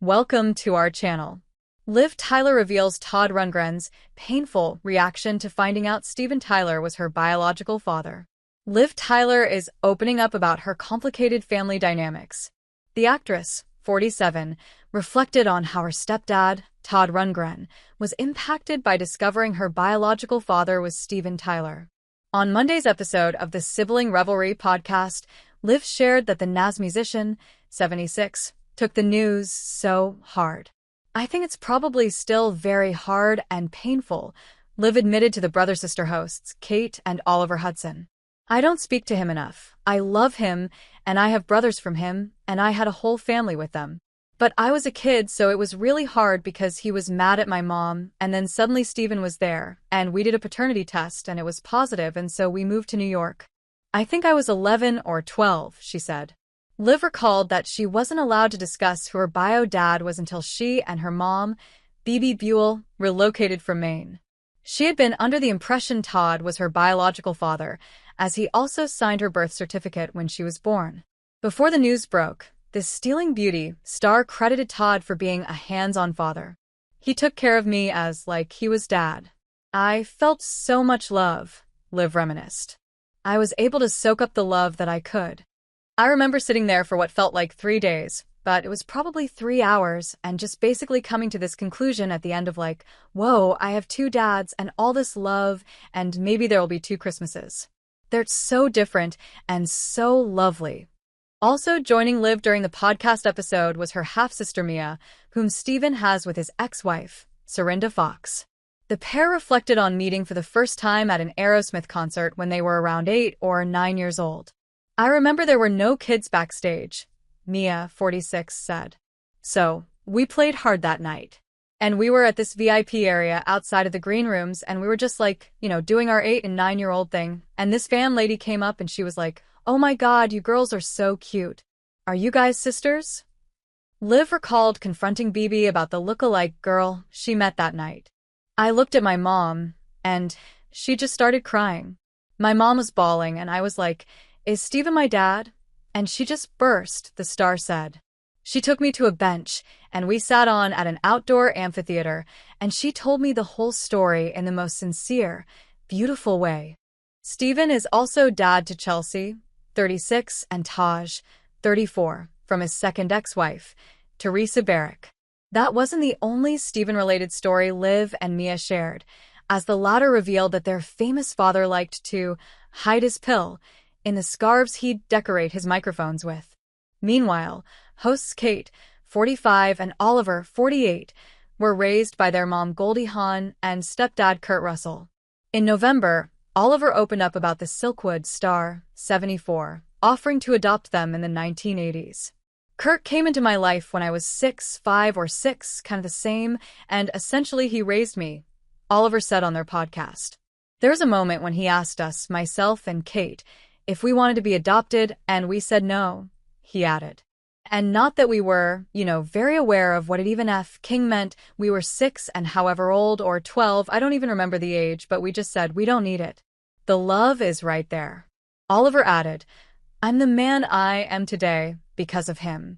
Welcome to our channel. Liv Tyler reveals Todd Rundgren's painful reaction to finding out Steven Tyler was her biological father. Liv Tyler is opening up about her complicated family dynamics. The actress, 47, reflected on how her stepdad, Todd Rundgren, was impacted by discovering her biological father was Steven Tyler. On Monday's episode of the Sibling Revelry podcast, Liv shared that the Nas musician, 76, took the news so hard. "I think it's probably still very hard and painful," Liv admitted to the brother-sister hosts, Kate and Oliver Hudson. "I don't speak to him enough. I love him, and I have brothers from him, and I had a whole family with them. But I was a kid, so it was really hard because he was mad at my mom, and then suddenly Steven was there, and we did a paternity test, and it was positive, and so we moved to New York. I think I was 11 or 12, she said. Liv recalled that she wasn't allowed to discuss who her bio dad was until she and her mom, Bebe Buell, relocated from Maine. She had been under the impression Todd was her biological father, as he also signed her birth certificate when she was born. Before the news broke, the Stealing Beauty star credited Todd for being a hands-on father. "He took care of me as, like, he was dad. I felt so much love," Liv reminisced. "I was able to soak up the love that I could. I remember sitting there for what felt like 3 days, but it was probably 3 hours, and just basically coming to this conclusion at the end of like, whoa, I have 2 dads and all this love, and maybe there will be 2 Christmases. They're so different and so lovely." Also joining Liv during the podcast episode was her half-sister Mia, whom Steven has with his ex-wife, Serinda Fox. The pair reflected on meeting for the first time at an Aerosmith concert when they were around 8 or 9 years old. "I remember there were no kids backstage," Mia, 46, said. "So, we played hard that night. And we were at this VIP area outside of the green rooms, and we were just like, doing our 8 and 9-year-old thing. And this fan lady came up and she was like, 'Oh my God, you girls are so cute. Are you guys sisters?'" Liv recalled confronting Bebe about the look-alike girl she met that night. "I looked at my mom, and she just started crying. My mom was bawling, and I was like, 'Is Steven my dad?' And she just burst," the star said. "She took me to a bench, and we sat on at an outdoor amphitheater, and she told me the whole story in the most sincere, beautiful way." Steven is also dad to Chelsea, 36, and Taj, 34, from his second ex-wife, Teresa Barrick. That wasn't the only Steven-related story Liv and Mia shared, as the latter revealed that their famous father liked to hide his pill in the scarves he'd decorate his microphones with. Meanwhile, hosts Kate, 45, and Oliver, 48, were raised by their mom Goldie Hawn and stepdad Kurt Russell. In November, Oliver opened up about the Silkwood star, 74, offering to adopt them in the 1980s. "Kurt came into my life when I was 6, 5, or 6, kind of the same, and essentially he raised me," Oliver said on their podcast. "There was a moment when he asked us, myself and Kate, if we wanted to be adopted, and we said no," he added. "And not that we were, very aware of what it even King meant. We were 6 and however old, or 12, I don't even remember the age, but we just said we don't need it. The love is right there." Oliver added, "I'm the man I am today because of him."